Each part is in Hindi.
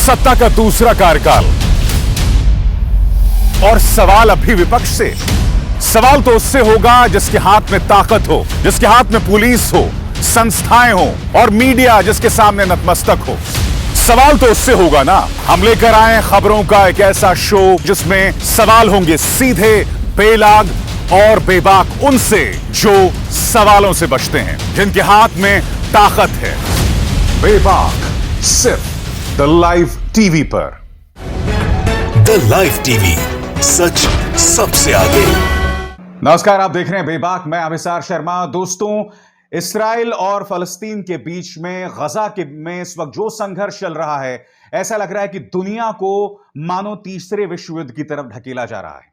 सत्ता का दूसरा कार्यकाल और सवाल अभी विपक्ष से। सवाल तो उससे होगा जिसके हाथ में ताकत हो, जिसके हाथ में पुलिस हो, संस्थाएं हो और मीडिया जिसके सामने नतमस्तक हो। सवाल तो उससे होगा ना। हम लेकर आए खबरों का एक ऐसा शो जिसमें सवाल होंगे सीधे, बेलाग और बेबाक उनसे जो सवालों से बचते हैं, जिनके हाथ में ताकत है। बेबाक सिर्फ द लाइव टीवी पर। द लाइव टीवी, सच सबसे आगे। नमस्कार, आप देख रहे हैं बेबाक। मैं अभिसार शर्मा। दोस्तों, इस्राइल और फलस्तीन के बीच में गजा में इस वक्त जो संघर्ष चल रहा है, ऐसा लग रहा है कि दुनिया को मानो तीसरे विश्व युद्ध की तरफ ढकेला जा रहा है।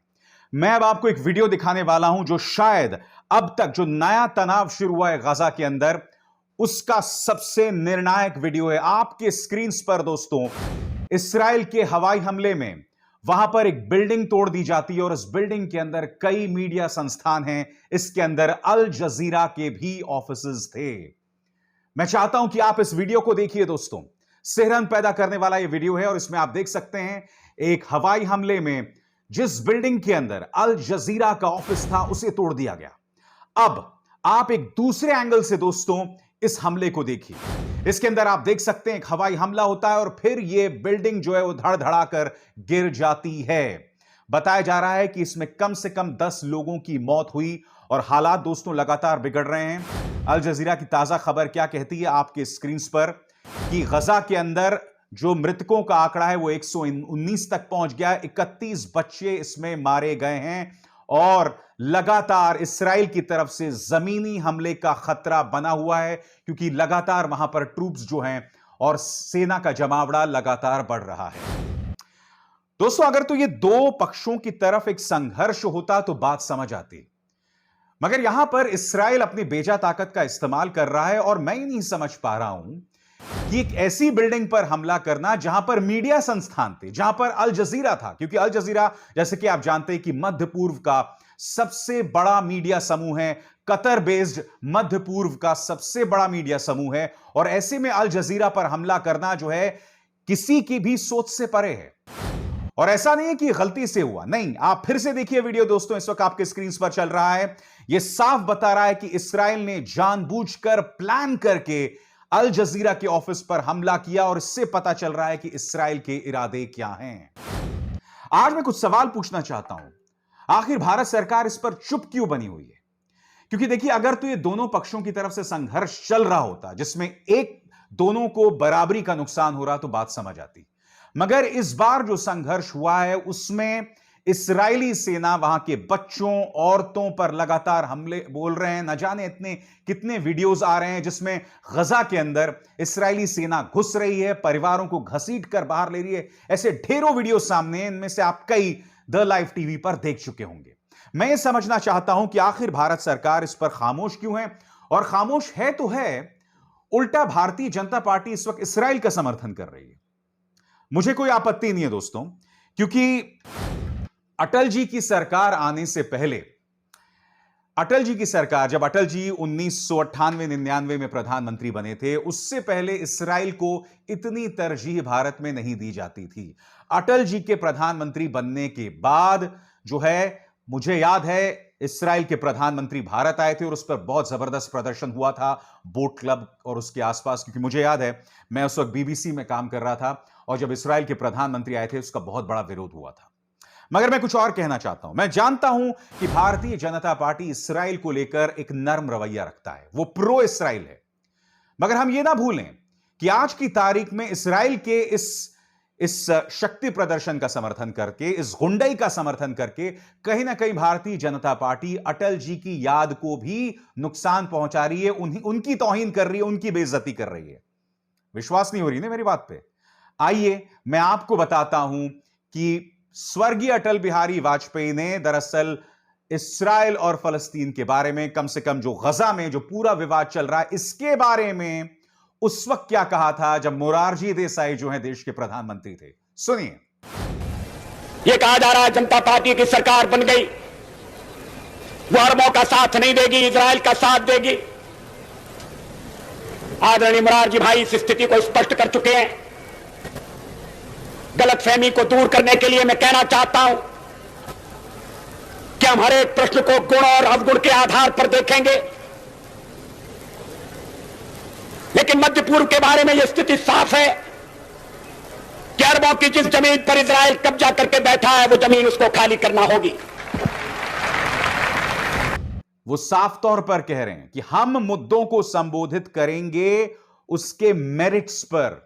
मैं अब आपको एक वीडियो दिखाने वाला हूं जो शायद अब तक जो नया तनाव शुरू हुआ है गजा के अंदर, उसका सबसे निर्णायक वीडियो है। आपके स्क्रीन पर दोस्तों, इस्राइल के हवाई हमले में वहां पर एक बिल्डिंग तोड़ दी जाती है और इस बिल्डिंग के अंदर कई मीडिया संस्थान हैं। इसके अंदर अल जजीरा के भी ऑफिसेज थे। मैं चाहता हूं कि आप इस वीडियो को देखिए दोस्तों। सिहरन पैदा करने वाला यह वीडियो है और इसमें आप देख सकते हैं एक हवाई हमले में जिस बिल्डिंग के अंदर अल जजीरा का ऑफिस था, उसे तोड़ दिया गया। अब आप एक दूसरे एंगल से दोस्तों इस हमले को देखिए। इसके अंदर आप देख सकते हैं एक हवाई हमला होता है और फिर यह बिल्डिंग जो है वो धड़-धड़ाकर गिर जाती है। बताया जा रहा है कि इसमें कम से कम 10 लोगों की मौत हुई और हालात दोस्तों लगातार बिगड़ रहे हैं। अल जजीरा की ताजा खबर क्या कहती है आपके स्क्रीन पर कि गजा के अंदर जो मृतकों का आंकड़ा है वो 119 तक पहुंच गया। 31 बच्चे इसमें मारे गए हैं और लगातार इस्राइल की तरफ से जमीनी हमले का खतरा बना हुआ है, क्योंकि लगातार वहां पर ट्रूप्स जो हैं और सेना का जमावड़ा लगातार बढ़ रहा है। दोस्तों, अगर तो ये दो पक्षों की तरफ एक संघर्ष होता तो बात समझ आती, मगर यहां पर इस्राइल अपनी बेजा ताकत का इस्तेमाल कर रहा है और मैं ही नहीं समझ पा रहा हूं कि एक ऐसी बिल्डिंग पर हमला करना जहां पर मीडिया संस्थान थे, जहां पर अल जजीरा था, क्योंकि अल जजीरा जैसे कि आप जानते हैं कि मध्य पूर्व का सबसे बड़ा मीडिया समूह है, कतर बेस्ड मध्य पूर्व का सबसे बड़ा मीडिया समूह है। और ऐसे में अल जजीरा पर हमला करना जो है किसी की भी सोच से परे है। और ऐसा नहीं है कि गलती से हुआ, नहीं। आप फिर से देखिए वीडियो दोस्तों, इस वक्त आपके स्क्रीन पर चल रहा है। यह साफ बता रहा है कि इस्राइल ने जानबूझकर प्लान करके अल जजीरा के ऑफिस पर हमला किया और इससे पता चल रहा है कि इस्राइल के इरादे क्या हैं। आज मैं कुछ सवाल पूछना चाहता हूं, आखिर भारत सरकार इस पर चुप क्यों बनी हुई है? क्योंकि देखिए, अगर तो ये दोनों पक्षों की तरफ से संघर्ष चल रहा होता जिसमें एक दोनों को बराबरी का नुकसान हो रहा तो बात समझ आती, मगर इस बार जो संघर्ष हुआ है उसमें इस्राएली सेना वहां के बच्चों, औरतों पर लगातार हमले बोल रहे हैं। न जाने इतने कितने वीडियोस आ रहे हैं जिसमें गजा के अंदर इस्राएली सेना घुस रही है, परिवारों को घसीट कर बाहर ले रही है। ऐसे ढेरों वीडियो सामने हैं, इनमें से आप कई द लाइव टीवी पर देख चुके होंगे। मैं ये समझना चाहता हूं कि आखिर भारत सरकार इस पर खामोश क्यों है, और खामोश है तो है, उल्टा भारतीय जनता पार्टी इस वक्त इस्राइल का समर्थन कर रही है। मुझे कोई आपत्ति नहीं है दोस्तों, क्योंकि अटल जी की सरकार आने से पहले, अटल जी की सरकार, जब अटल जी 1998-99 में प्रधानमंत्री बने थे, उससे पहले इस्राइल को इतनी तरजीह भारत में नहीं दी जाती थी। अटल जी के प्रधानमंत्री बनने के बाद जो है, मुझे याद है इस्राइल के प्रधानमंत्री भारत आए थे और उस पर बहुत जबरदस्त प्रदर्शन हुआ था बोट क्लब और उसके आसपास, क्योंकि मुझे याद है मैं उस वक्त बीबीसी में काम कर रहा था और जब इस्राइल के प्रधानमंत्री आए थे उसका बहुत बड़ा विरोध हुआ था। मगर मैं कुछ और कहना चाहता हूं। मैं जानता हूं कि भारतीय जनता पार्टी इस्राइल को लेकर एक नर्म रवैया रखता है, वो प्रो इस्राइल है, मगर हम ये ना भूलें कि आज की तारीख में इस्राइल के इस शक्ति प्रदर्शन का समर्थन करके, इस गुंडाई का समर्थन करके कहीं ना कहीं भारतीय जनता पार्टी अटल जी की याद को भी नुकसान पहुंचा रही है, उनकी तौहीन कर रही है, उनकी बेइज्जती कर रही है। विश्वास नहीं हो रही ना मेरी बात पे? आइए मैं आपको बताता हूं कि स्वर्गीय अटल बिहारी वाजपेयी ने दरअसल इस्राइल और फलस्तीन के बारे में, कम से कम जो गजा में जो पूरा विवाद चल रहा है, इसके बारे में उस वक्त क्या कहा था जब मोरारजी देसाई जो है देश के प्रधानमंत्री थे। सुनिए। यह कहा जा रहा है जनता पार्टी की सरकार बन गई, वो अरबों का साथ नहीं देगी, इजराइल का साथ देगी। आदरणीय मोरारजी भाई इस स्थिति को स्पष्ट कर चुके हैं। गलतफहमी को दूर करने के लिए मैं कहना चाहता हूं कि हम हर एक प्रश्न को गुण और अवगुण के आधार पर देखेंगे, लेकिन मध्य पूर्व के बारे में यह स्थिति साफ है कि अरबों की जिस जमीन पर इजराइल कब्जा करके बैठा है, वो जमीन उसको खाली करना होगी। वो साफ तौर पर कह रहे हैं कि हम मुद्दों को संबोधित करेंगे उसके मेरिट्स पर।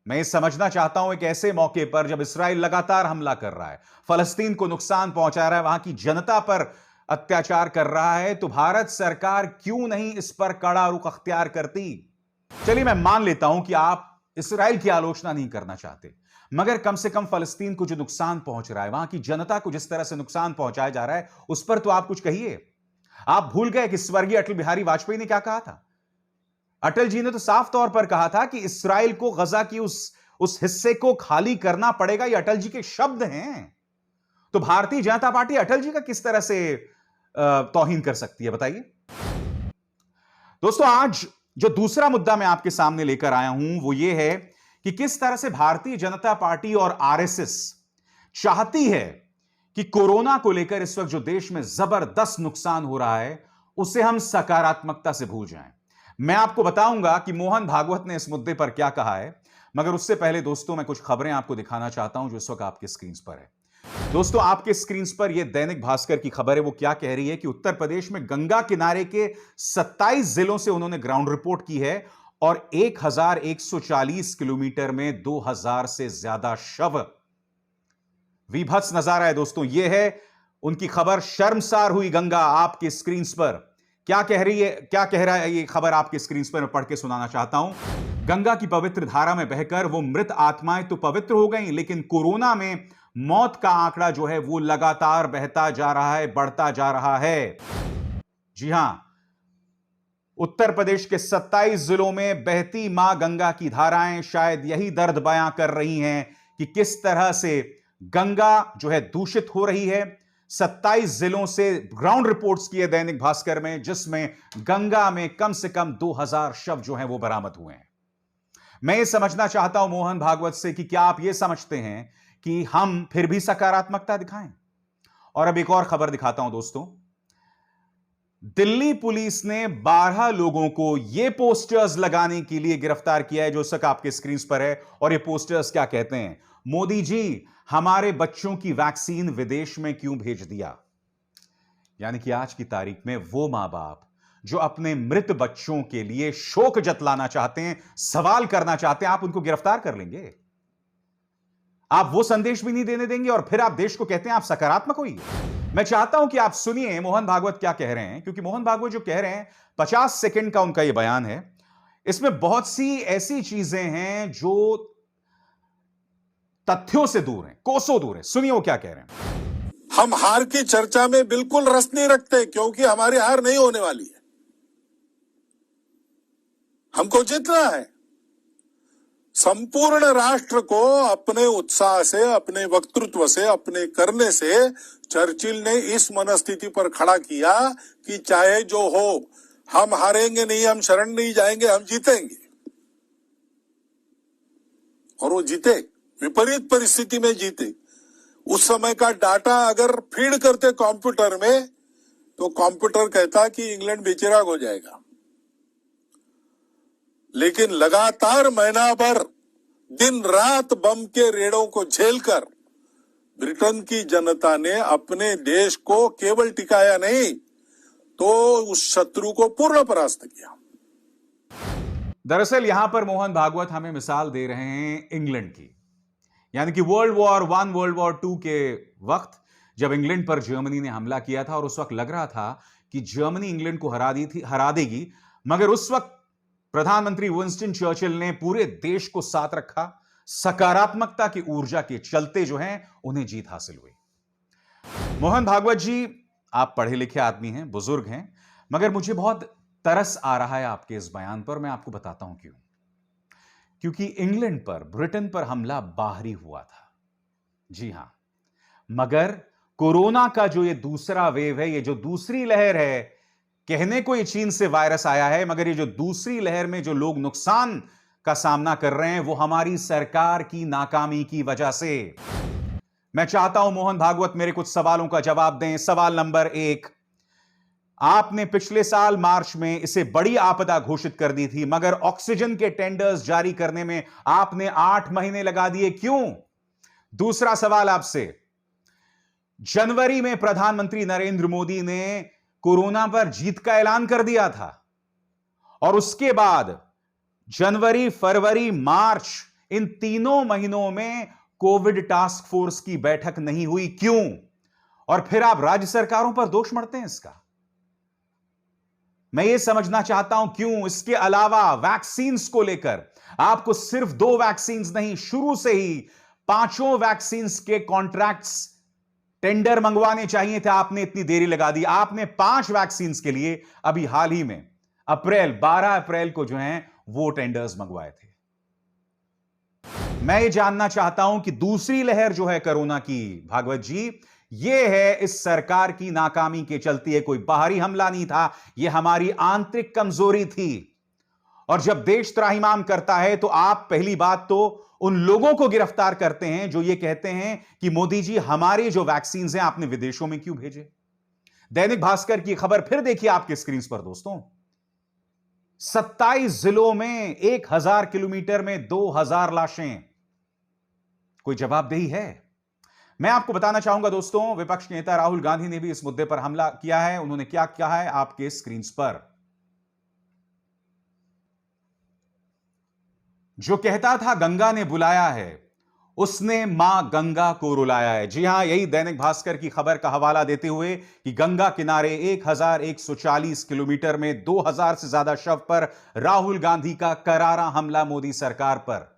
मैं ये समझना चाहता हूं एक ऐसे मौके पर जब इस्राइल लगातार हमला कर रहा है, फलस्तीन को नुकसान पहुंचा रहा है, वहां की जनता पर अत्याचार कर रहा है, तो भारत सरकार क्यों नहीं इस पर कड़ा रुख अख्तियार करती? चलिए मैं मान लेता हूं कि आप इस्राइल की आलोचना नहीं करना चाहते, मगर कम से कम फलस्तीन को जो नुकसान पहुंच रहा है, वहां की जनता को जिस तरह से नुकसान पहुंचाया जा रहा है, उस पर तो आप कुछ कहिए। आप भूल गए कि स्वर्गीय अटल बिहारी वाजपेयी ने क्या कहा था? अटल जी ने तो साफ तौर पर कहा था कि इस्राइल को गजा की उस हिस्से को खाली करना पड़ेगा। ये अटल जी के शब्द हैं। तो भारतीय जनता पार्टी अटल जी का किस तरह से तौहीन कर सकती है, बताइए। दोस्तों, आज जो दूसरा मुद्दा मैं आपके सामने लेकर आया हूं वो ये है कि किस तरह से भारतीय जनता पार्टी और आरएसएस चाहती है कि कोरोना को लेकर इस वक्त जो देश में जबरदस्त नुकसान हो रहा है, उसे हम सकारात्मकता से भूल जाएं। मैं आपको बताऊंगा कि मोहन भागवत ने इस मुद्दे पर क्या कहा है, मगर उससे पहले दोस्तों मैं कुछ खबरें आपको दिखाना चाहता हूं जो इस वक्त आपके स्क्रीन पर है। दोस्तों, आपके स्क्रीन पर यह दैनिक भास्कर की खबर है। वो क्या कह रही है कि उत्तर प्रदेश में गंगा किनारे के 27 जिलों से उन्होंने ग्राउंड रिपोर्ट की है और 1140 किलोमीटर में 2000 से ज्यादा शव। विभत्स नजारा है दोस्तों, यह है उनकी खबर। शर्मसार हुई गंगा, आपके स्क्रीन पर क्या कह रही है, क्या कह रहा है ये खबर आपके स्क्रीन पर मैं पढ़ के सुनाना चाहता हूं। गंगा की पवित्र धारा में बहकर वो मृत आत्माएं तो पवित्र हो गई, लेकिन कोरोना में मौत का आंकड़ा जो है वो लगातार बहता जा रहा है, बढ़ता जा रहा है। जी हां, उत्तर प्रदेश के 27 जिलों में बहती मां गंगा की धाराएं शायद यही दर्द बयां कर रही हैं कि किस तरह से गंगा जो है दूषित हो रही है। 27 जिलों से ग्राउंड रिपोर्ट्स किए दैनिक भास्कर में, जिसमें गंगा में कम से कम 2000 शव जो हैं वो बरामद हुए हैं। मैं ये समझना चाहता हूं मोहन भागवत से कि क्या आप ये समझते हैं कि हम फिर भी सकारात्मकता दिखाएं? और अब एक और खबर दिखाता हूं दोस्तों। दिल्ली पुलिस ने 12 लोगों को ये पोस्टर्स लगाने के लिए गिरफ्तार किया है जो सक आपके स्क्रीन पर है। और ये पोस्टर्स क्या कहते हैं? मोदी जी, हमारे बच्चों की वैक्सीन विदेश में क्यों भेज दिया? यानी कि आज की तारीख में वो मां बाप जो अपने मृत बच्चों के लिए शोक जतलाना चाहते हैं, सवाल करना चाहते हैं, आप उनको गिरफ्तार कर लेंगे? आप वो संदेश भी नहीं देने देंगे और फिर आप देश को कहते हैं आप सकारात्मक होइए। मैं चाहता हूं कि आप सुनिए मोहन भागवत क्या कह रहे हैं, क्योंकि मोहन भागवत जो कह रहे हैं 50 सेकंड का उनका यह बयान है। इसमें बहुत सी ऐसी चीजें हैं जो तथ्यों से दूर है, कोसों दूर है। सुनिए वो क्या कह रहे हैं। हम हार की चर्चा में बिल्कुल रस नहीं रखते, क्योंकि हमारी हार नहीं होने वाली है। हमको जीतना है। संपूर्ण राष्ट्र को अपने उत्साह से, अपने वक्तृत्व से, अपने करने से चर्चिल ने इस मनस्थिति पर खड़ा किया कि चाहे जो हो, हम हारेंगे नहीं, हम शरण नहीं जाएंगे, हम जीतेंगे। और वो जीते, विपरीत परिस्थिति में जीते। उस समय का डाटा अगर फीड करते कंप्यूटर में, तो कंप्यूटर कहता कि इंग्लैंड बेचिराग हो जाएगा। लेकिन लगातार महीना भर दिन रात बम के रेड़ों को झेलकर ब्रिटेन की जनता ने अपने देश को केवल टिकाया नहीं, तो उस शत्रु को पूर्ण परास्त किया। दरअसल यहां पर मोहन भागवत हमें मिसाल दे रहे हैं इंग्लैंड की, यानी कि वर्ल्ड वॉर 1, वर्ल्ड वॉर 2 के वक्त जब इंग्लैंड पर जर्मनी ने हमला किया था और उस वक्त लग रहा था कि जर्मनी इंग्लैंड को हरा देगी, मगर उस वक्त प्रधानमंत्री विंस्टन चर्चिल ने पूरे देश को साथ रखा। सकारात्मकता की ऊर्जा के चलते जो है उन्हें जीत हासिल हुई। मोहन भागवत जी, आप पढ़े लिखे आदमी हैं, बुजुर्ग हैं, मगर मुझे बहुत तरस आ रहा है आपके इस बयान पर। मैं आपको बताता हूं क्यों। क्योंकि इंग्लैंड पर, ब्रिटेन पर हमला बाहरी हुआ था, जी हां, मगर कोरोना का जो ये दूसरा वेव है, ये जो दूसरी लहर है, कहने को ये चीन से वायरस आया है, मगर ये जो दूसरी लहर में जो लोग नुकसान का सामना कर रहे हैं वो हमारी सरकार की नाकामी की वजह से। मैं चाहता हूं मोहन भागवत मेरे कुछ सवालों का जवाब दें। सवाल नंबर 1, आपने पिछले साल मार्च में इसे बड़ी आपदा घोषित कर दी थी, मगर ऑक्सीजन के टेंडर्स जारी करने में आपने 8 महीने लगा दिए, क्यों? दूसरा सवाल आपसे, जनवरी में प्रधानमंत्री नरेंद्र मोदी ने कोरोना पर जीत का ऐलान कर दिया था और उसके बाद जनवरी, फरवरी, मार्च इन तीनों महीनों में कोविड टास्क फोर्स की बैठक नहीं हुई, क्यों? और फिर आप राज्य सरकारों पर दोष मढ़ते हैं इसका। मैं यह समझना चाहता हूं क्यों। इसके अलावा वैक्सीन्स को लेकर आपको सिर्फ 2 वैक्सीन्स नहीं, शुरू से ही 5 वैक्सीन्स के कॉन्ट्रैक्ट्स, टेंडर मंगवाने चाहिए थे, आपने इतनी देरी लगा दी। आपने 5 वैक्सीन्स के लिए अभी हाल ही में 12 अप्रैल को जो है वो टेंडर्स मंगवाए थे। मैं ये जानना चाहता हूं कि दूसरी लहर जो है कोरोना की, भागवत जी, ये है इस सरकार की नाकामी के चलती है। कोई बाहरी हमला नहीं था, यह हमारी आंतरिक कमजोरी थी। और जब देश त्राहिमाम करता है तो आप पहली बात तो उन लोगों को गिरफ्तार करते हैं जो ये कहते हैं कि मोदी जी हमारे जो वैक्सीन हैं आपने विदेशों में क्यों भेजे। दैनिक भास्कर की खबर फिर देखिए आपके स्क्रीन पर दोस्तों। 27 जिलों में 1000 किलोमीटर में 2000 लाशें। कोई जवाबदेही है? मैं आपको बताना चाहूंगा दोस्तों, विपक्ष के नेता राहुल गांधी ने भी इस मुद्दे पर हमला किया है। उन्होंने क्या कहा है आपके स्क्रीन पर। जो कहता था गंगा ने बुलाया है, उसने मां गंगा को रुलाया है। जी हां, यही दैनिक भास्कर की खबर का हवाला देते हुए कि गंगा किनारे 1140 किलोमीटर में 2000 से ज्यादा शव पर राहुल गांधी का करारा हमला मोदी सरकार पर।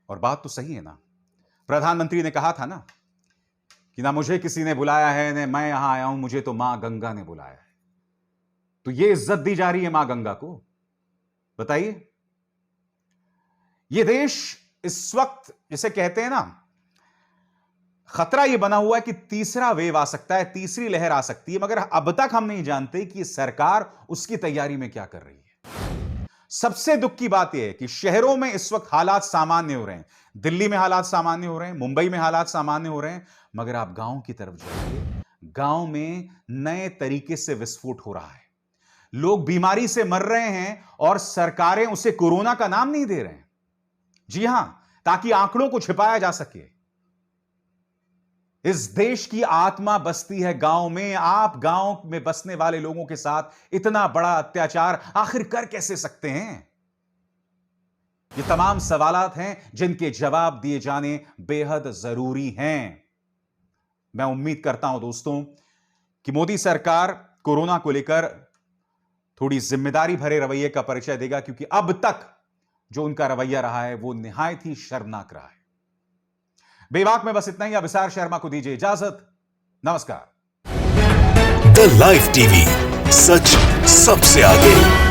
और बात तो सही है ना, प्रधानमंत्री ने कहा था ना कि ना मुझे किसी ने बुलाया है, ना मैं यहां आया हूं, मुझे तो मां गंगा ने बुलाया है। तो यह इज्जत दी जा रही है मां गंगा को? बताइए। यह देश इस वक्त जिसे कहते हैं ना, खतरा यह बना हुआ है कि तीसरा वेव आ सकता है, तीसरी लहर आ सकती है, मगर अब तक हम नहीं जानते कि सरकार उसकी तैयारी में क्या कर रही है। सबसे दुख की बात यह है कि शहरों में इस वक्त हालात सामान्य हो रहे हैं, दिल्ली में हालात सामान्य हो रहे हैं, मुंबई में हालात सामान्य हो रहे हैं, मगर आप गांव की तरफ जाइए, गांव में नए तरीके से विस्फोट हो रहा है। लोग बीमारी से मर रहे हैं और सरकारें उसे कोरोना का नाम नहीं दे रहे हैं। जी हां, ताकि आंकड़ों को छिपाया जा सके। इस देश की आत्मा बसती है गांव में। आप गांव में बसने वाले लोगों के साथ इतना बड़ा अत्याचार आखिर कर कैसे सकते हैं? ये तमाम सवालात हैं जिनके जवाब दिए जाने बेहद जरूरी हैं। मैं उम्मीद करता हूं दोस्तों कि मोदी सरकार कोरोना को लेकर थोड़ी जिम्मेदारी भरे रवैये का परिचय देगा, क्योंकि अब तक जो उनका रवैया रहा है वो निहायत ही शर्मनाक रहा है। बेबाक में बस इतना ही। अभिसार शर्मा को दीजिए इजाजत। नमस्कार। द लाइव टीवी, सच सबसे आगे।